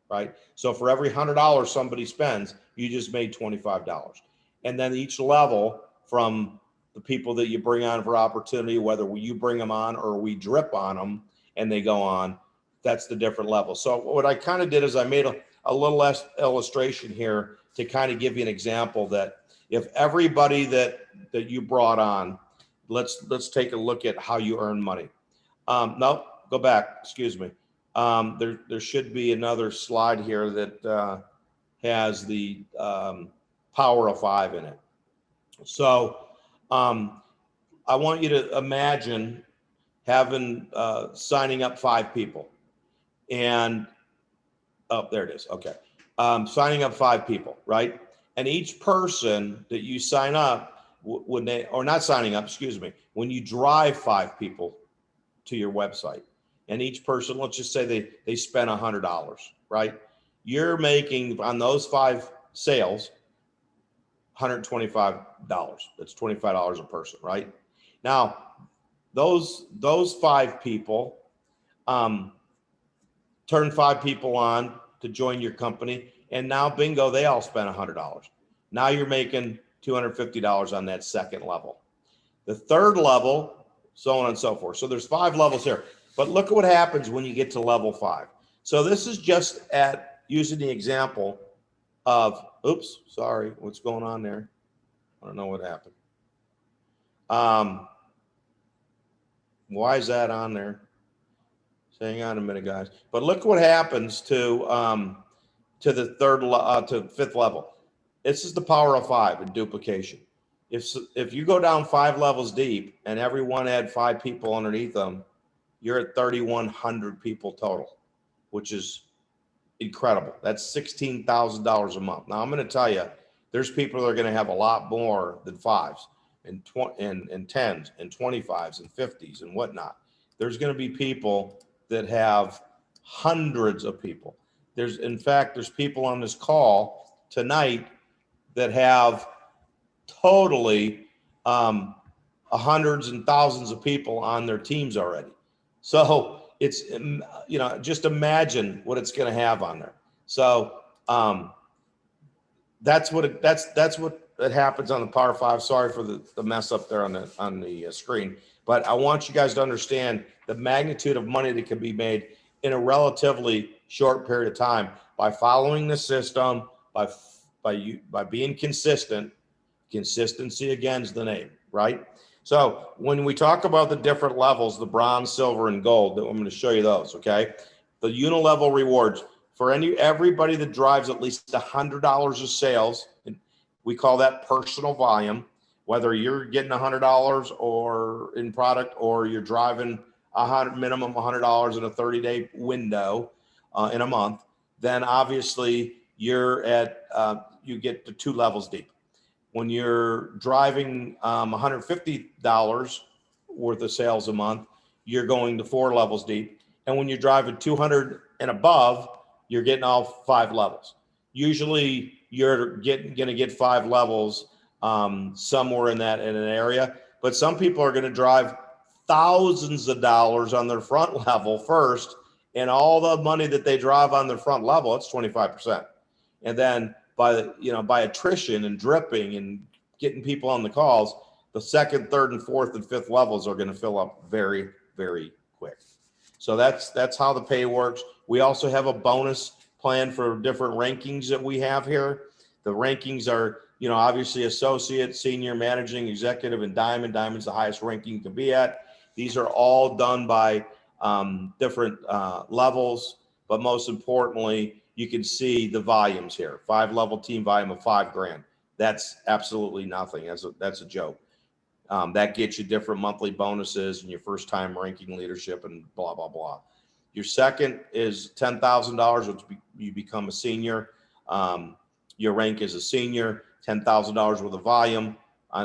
Right? So for every $100 somebody spends, you just made $25. And then each level, from the people that you bring on for opportunity, whether you bring them on or we drip on them and they go on, that's the different level. So what I kind of did is I made a little less illustration here to kind of give you an example that if everybody that you brought on, let's take a look at how you earn money. No, go back, excuse me. There should be another slide here that has the power of 5 in it. So I want you to imagine having signing up 5 people, and there it is. Okay, signing up 5 people, right? And each person that you sign up, when they, or not signing up, excuse me, when you drive 5 people to your website, and each person, let's just say they spend $100, right? You're making on those 5 sales $125. That's $25 a person, right? Now, those 5 people turn 5 people on to join your company, and now bingo, they all spent $100. Now you're making $250 on that second level. The third level, so on and so forth. So there's 5 levels here. But look at what happens when you get to level 5. So this is just at using the example of, oops, sorry, what's going on there? I don't know what happened. Why is that on there? So hang on a minute, guys. But look what happens to the to 5th level. This is the power of 5 in duplication. If you go down 5 levels deep and everyone had 5 people underneath them, you're at 3,100 people total, which is incredible. That's $16,000 a month. Now I'm going to tell you, there's people that are going to have a lot more than 5s and 10s and 25s and 50s and whatnot. There's going to be people that have hundreds of people. In fact, there's people on this call tonight that have totally hundreds and thousands of people on their teams already. So it's, just imagine what it's going to have on there. So that's what happens on the Power 5. Sorry for the mess up there on the screen, but I want you guys to understand the magnitude of money that can be made in a relatively short period of time by following the system, by being consistent. Consistency again is the name, right? So when we talk about the different levels, the bronze, silver, and gold, I'm going to show you those, okay? The unilevel rewards for everybody that drives at least $100 of sales, and we call that personal volume, whether you're getting $100 or in product or you're driving minimum $100 in a 30-day window in a month, then obviously you're at, you get to 2 levels deep. When you're driving $150 worth of sales a month, you're going to 4 levels deep. And when you're driving 200 and above, you're getting all 5 levels. Usually you're going to get 5 levels somewhere in an area, but some people are going to drive thousands of dollars on their front level first, and all the money that they drive on their front level, it's 25%. And then by attrition and dripping and getting people on the calls, the 2nd, 3rd, and 4th and 5th levels are going to fill up very, very quick. So that's how the pay works. We also have a bonus plan for different rankings that we have here. The rankings are, obviously associate, senior, managing, executive, and diamond. Diamond's the highest ranking you can be at. These are all done by different levels, but most importantly, you can see the volumes here. 5-level team volume of $5,000. That's absolutely nothing. That's a joke. That gets you different monthly bonuses and your first time ranking leadership and blah, blah, blah. Your second is $10,000, which you become a senior. Your rank is a senior, $10,000 worth of volume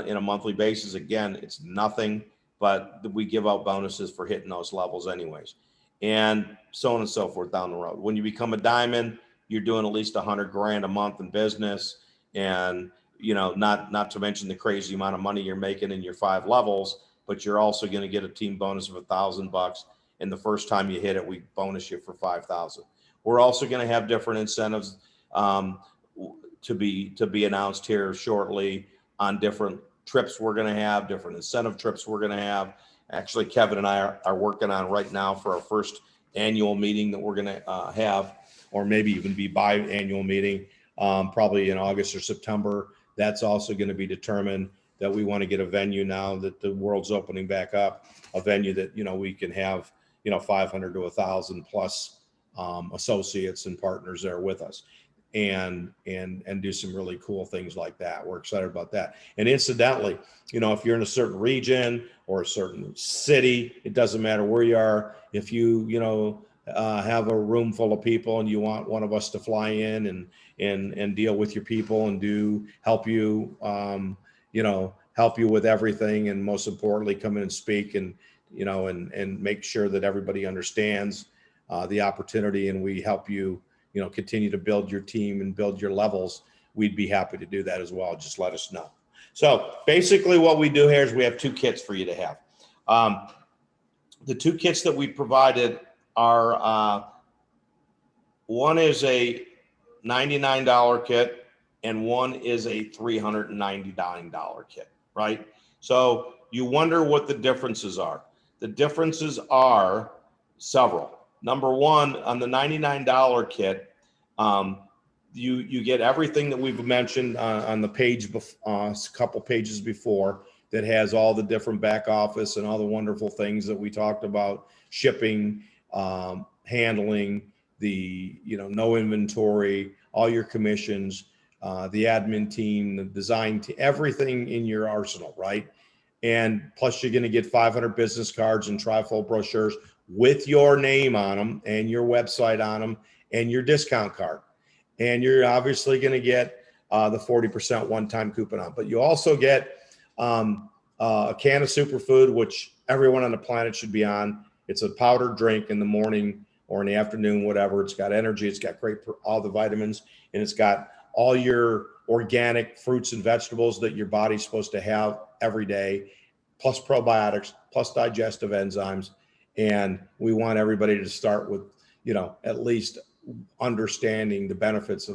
in a monthly basis. Again, it's nothing, but we give out bonuses for hitting those levels anyways. And so on and so forth down the road. When you become a diamond, you're doing at least $100,000 a month in business. And, not to mention the crazy amount of money you're making in your 5 levels, but you're also going to get a team bonus of $1,000. And the first time you hit it, we bonus you for $5,000. We're also going to have different incentives to be announced here shortly on different trips we're going to have, different incentive trips we're going to have. Actually, Kevin and I are working on right now for our first annual meeting that we're going to have, or maybe even be biannual meeting, probably in August or September. That's also going to be determined that we want to get a venue now that the world's opening back up, a venue that, we can have, 500 to 1,000 plus associates and partners there with us. And do some really cool things like that. We're excited about that. And incidentally, if you're in a certain region or a certain city, it doesn't matter where you are. If you, have a room full of people and you want one of us to fly in and deal with your people and help you with everything. And most importantly, come in and speak and make sure that everybody understands the opportunity, and we help you continue to build your team and build your levels, we'd be happy to do that as well. Just let us know. So basically what we do here is we have 2 kits for you to have. The 2 kits that we provided are, one is a $99 kit and one is a $399 kit, right? So you wonder what the differences are. The differences are several. Number one, on the $99 kit, you get everything that we've mentioned on the page, a couple pages before, that has all the different back office and all the wonderful things that we talked about: shipping, handling, the no inventory, all your commissions, the admin team, the design team, everything in your arsenal, right? And plus, you're going to get 500 business cards and trifold brochures with your name on them and your website on them and your discount card. And you're obviously going to get the 40% one-time coupon on, but you also get a can of superfood, which everyone on the planet should be on. It's a powdered drink in the morning or in the afternoon, whatever. It's got energy. It's got all the vitamins, and it's got all your organic fruits and vegetables that your body's supposed to have every day, plus probiotics, plus digestive enzymes. And we want everybody to start with, at least understanding the benefits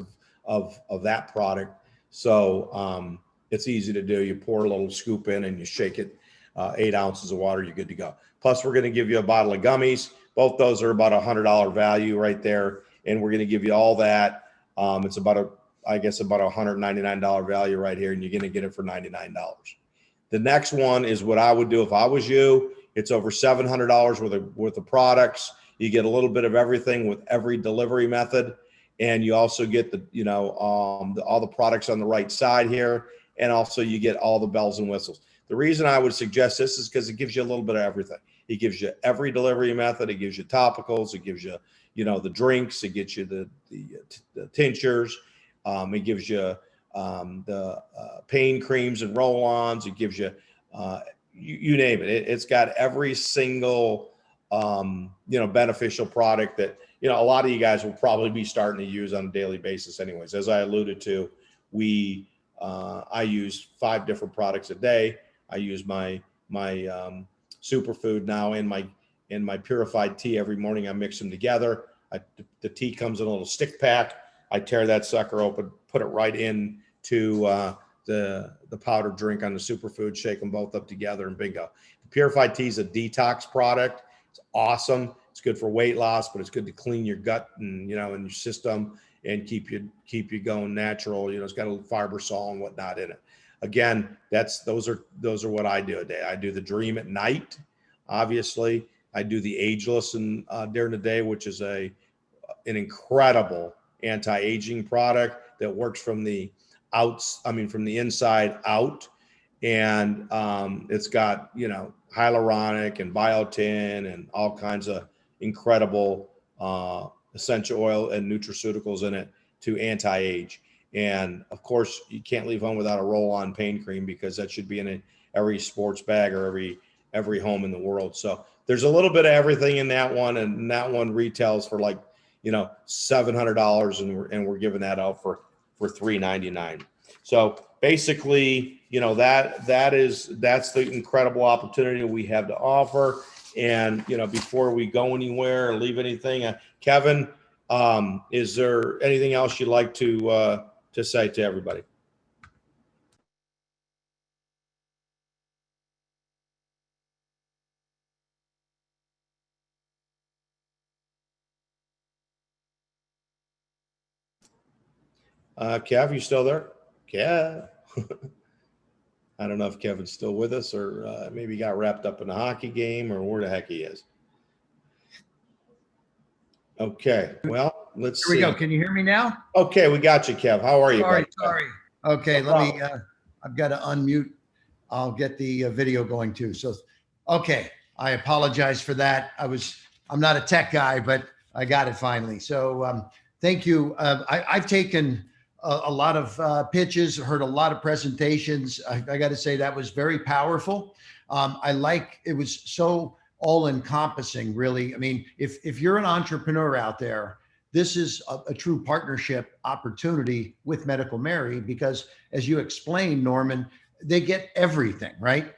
of that product. So it's easy to do. You pour a little scoop in and you shake it, 8 ounces of water, you're good to go. Plus, we're going to give you a bottle of gummies. Both those are about $100 value right there. And we're going to give you all that. It's about $199 value right here. And you're going to get it for $99. The next one is what I would do if I was you. It's over $700 worth of products. You get a little bit of everything with every delivery method. And you also get all the products on the right side here. And also you get all the bells and whistles. The reason I would suggest this is because it gives you a little bit of everything. It gives you every delivery method. It gives you topicals. It gives you, the drinks. It gets you the tinctures. It gives you the pain creams and roll-ons. It gives you, you name it. It's got every single, beneficial product that, a lot of you guys will probably be starting to use on a daily basis anyways. As I alluded to, I use 5 different products a day. I use my superfood now in my purified tea every morning. I mix them together. The tea comes in a little stick pack. I tear that sucker open, put it right into the powdered drink on the superfood, shake them both up together, and bingo. The purified tea is a detox product. It's awesome. It's good for weight loss, but it's good to clean your gut and and your system and keep you going natural. It's got a little fibersol and whatnot in it. Again, those are what I do a day. I do the Dream at night. Obviously, I do the Ageless during the day, which is an incredible anti-aging product that works from the inside out. And it's got, hyaluronic and biotin and all kinds of incredible essential oil and nutraceuticals in it to anti-age. And of course, you can't leave home without a roll-on pain cream, because that should be in every sports bag or every home in the world. So there's a little bit of everything in that one, and that one retails for like, $700, and we're giving that out for $399. So basically, that's the incredible opportunity we have to offer. And before we go anywhere or leave anything, Kevin, is there anything else you'd like to say to everybody? Kev, you still there? Kev. I don't know if Kevin's still with us, or maybe got wrapped up in a hockey game, or where the heck he is. Okay, well, let's see. Here we go. Can you hear me now? Okay, we got you, Kev. How are you? Sorry. Okay, No let me, I've got to unmute. I'll get the video going too. So, okay, I apologize for that. I'm not a tech guy, but I got it finally. So thank you. I've taken a lot of pitches, heard a lot of presentations. I got to say that was very powerful. It was so all encompassing, really. I mean, if you're an entrepreneur out there, this is a true partnership opportunity with Medical Mary, because as you explained, Norman, they get everything, right?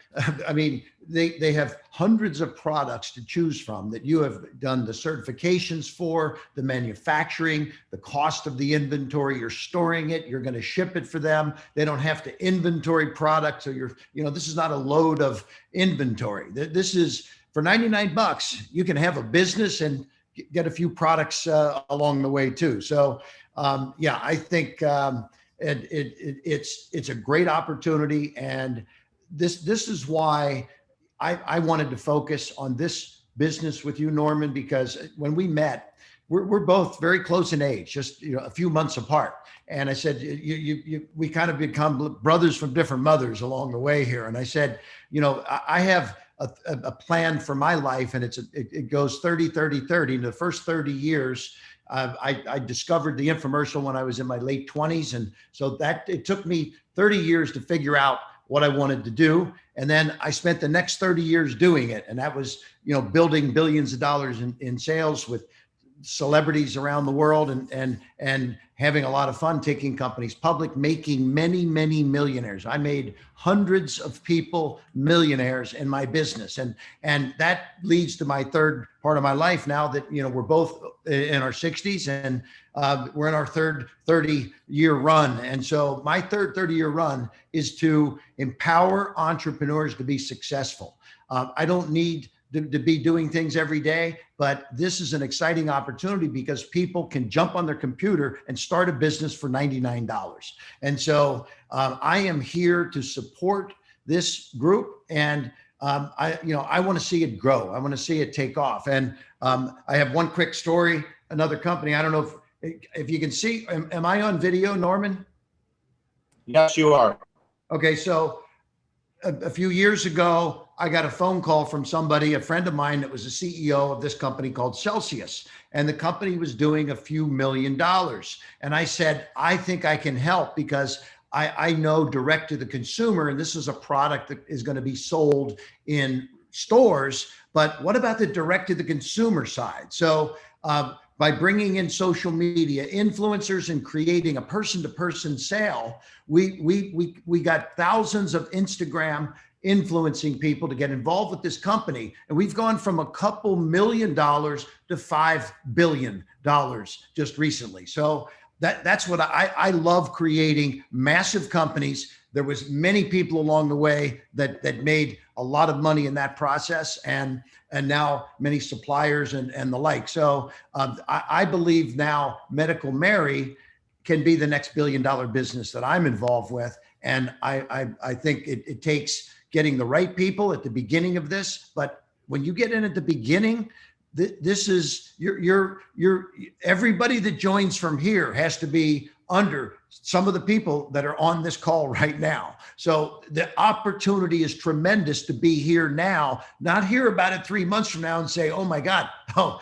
I mean, they have hundreds of products to choose from that you have done the certifications for, the manufacturing, the cost of the inventory, you're storing it, you're going to ship it for them. They don't have to inventory products, so this is not a load of inventory. This is for $99, you can have a business and get a few products along the way too. So I think it's a great opportunity, and this is why I wanted to focus on this business with you, Norman, because when we met, we're both very close in age, just a few months apart. And I said, we kind of become brothers from different mothers along the way here. And I said, I have a plan for my life, and it goes 30, 30, 30. In the first 30 years, I discovered the infomercial when I was in my late 20s. And so that it took me 30 years to figure out what I wanted to do. And then I spent the next 30 years doing it. And that was, building billions of dollars in sales with celebrities around the world, and having a lot of fun taking companies public, making many, many millionaires. I made hundreds of people millionaires in my business. And that leads to my third part of my life now that, we're both in our 60s, and we're in our third 30-year run. And so my third 30-year run is to empower entrepreneurs to be successful. I don't need to be doing things every day, but this is an exciting opportunity because people can jump on their computer and start a business for $99. And so I am here to support this group, and I want to see it grow. I want to see it take off. And I have one quick story. Another company. I don't know if you can see. Am I on video, Norman? Yes, you are. Okay, so a few years ago, I got a phone call from somebody, a friend of mine that was the CEO of this company called Celsius. And the company was doing a few $1 million. And I said, I think I can help because I know direct to the consumer, and this is a product that is going to be sold in stores. But what about the direct to the consumer side? So by bringing in social media influencers and creating a person-to-person sale, we got thousands of Instagram influencing people to get involved with this company. And we've gone from a couple $1 million to $5 billion just recently. So that's what I love, creating massive companies. There was many people along the way that made a lot of money in that process, and now many suppliers and the like. So I believe now Medical Mary can be the next $1 billion business that I'm involved with. And I think it takes getting the right people at the beginning of this. But when you get in at the beginning, this is you're everybody that joins from here has to be under some of the people that are on this call right now. So the opportunity is tremendous to be here now, not hear about it 3 months from now and say, oh my God,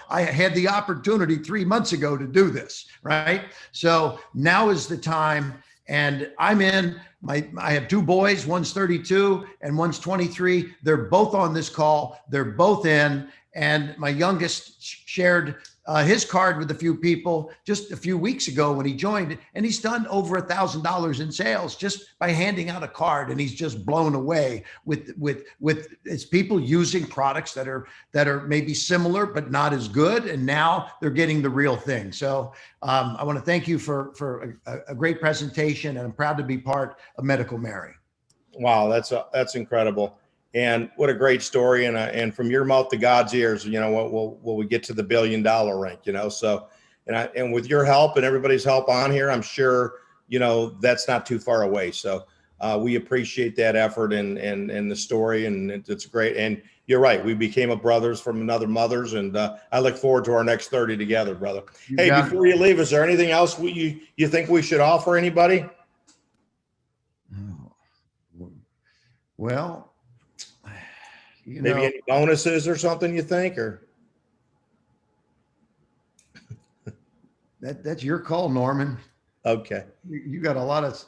I had the opportunity 3 months ago to do this, right? So now is the time. And I'm in. I have two boys, one's 32 and one's 23. They're both on this call. They're both in. And my youngest shared his card with a few people just a few weeks ago when he joined, and he's done over $1,000 in sales just by handing out a card. And he's just blown away with his people using products that are maybe similar but not as good, and now they're getting the real thing. So I want to thank you for a great presentation, and I'm proud to be part of Medical Mary. Wow, that's incredible. And what a great story. And from your mouth to God's ears, will we get to the $1 billion rank, so, and with your help and everybody's help on here, I'm sure, that's not too far away. So we appreciate that effort and the story, and it's great. And you're right. We became brothers from another mothers, and I look forward to our next 30 together, brother. Hey, before you leave, is there anything else you think we should offer anybody? Well, maybe any bonuses or something you think, or that's your call, Norman. Okay. You got a lot of.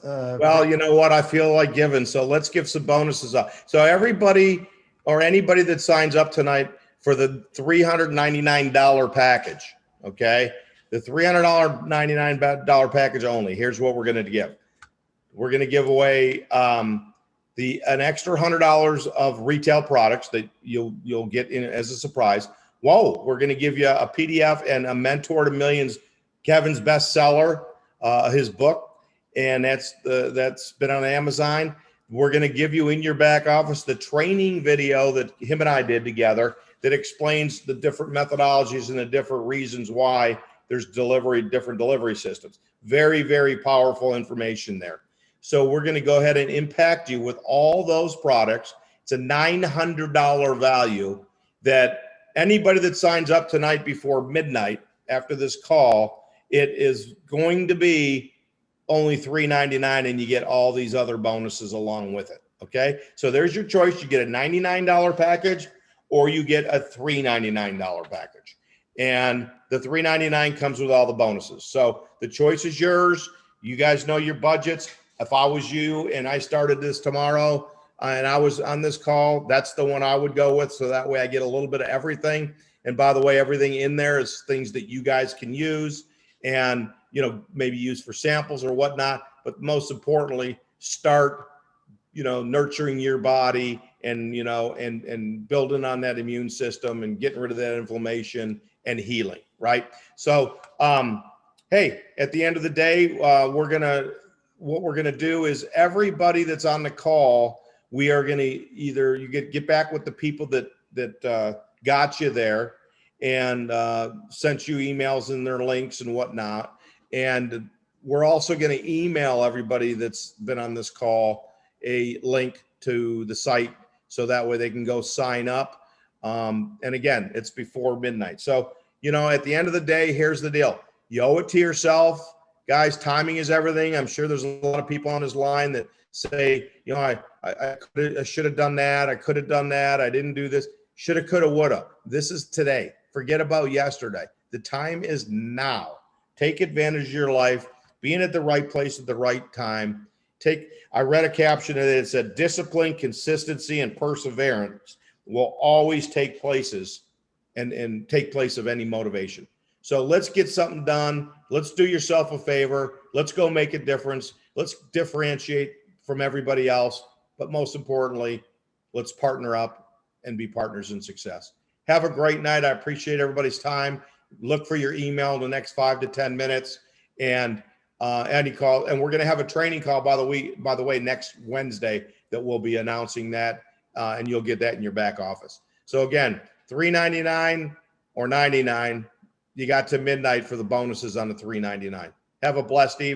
Well, you know what? I feel like giving, so let's give some bonuses up. So everybody or anybody that signs up tonight for the $399 package, okay? The $399 package only. Here's what we're going to give. We're going to give away an extra $100 of retail products that you'll get in as a surprise. Whoa, we're going to give you a PDF and a Mentor to Millions, Kevin's bestseller, his book, and that's been on Amazon. We're going to give you in your back office the training video that him and I did together that explains the different methodologies and the different reasons why there's different delivery systems. Very, very powerful information there. So we're going to go ahead and impact you with all those products. It's a $900 value that anybody that signs up tonight before midnight after this call, it is going to be only $399, and you get all these other bonuses along with it. Okay. So there's your choice. You get a $99 package, or you get a $399 package. And the $3.99 comes with all the bonuses. So the choice is yours. You guys know your budgets. If I was you and I started this tomorrow and I was on this call, that's the one I would go with. So that way I get a little bit of everything. And by the way, everything in there is things that you guys can use and, you know, maybe use for samples or whatnot. But most importantly, start, you know, nurturing your body and, you know, and building on that immune system and getting rid of that inflammation and healing. Right. So, hey, at the end of the day, what we're going to do is everybody that's on the call, we are going to either you get back with the people that got you there and sent you emails and their links and whatnot. And we're also going to email everybody that's been on this call a link to the site so that way they can go sign up. And again, it's before midnight. So, you know, at the end of the day, here's the deal. You owe it to yourself. Guys, timing is everything. I'm sure there's a lot of people on this line that say, you know, I should have done that. I could have done that. I didn't do this. Shoulda, coulda, woulda. This is today. Forget about yesterday. The time is now. Take advantage of your life, being at the right place at the right time. I read a caption that said, discipline, consistency, and perseverance will always take places and take place of any motivation. So let's get something done. Let's do yourself a favor. Let's go make a difference. Let's differentiate from everybody else. But most importantly, let's partner up and be partners in success. Have a great night. I appreciate everybody's time. Look for your email in the next 5 to 10 minutes and any call. And we're going to have a training call, by the way, next Wednesday that we'll be announcing that, and you'll get that in your back office. So again, $3.99 or $99. You got to midnight for the bonuses on the $3.99. Have a blessed evening.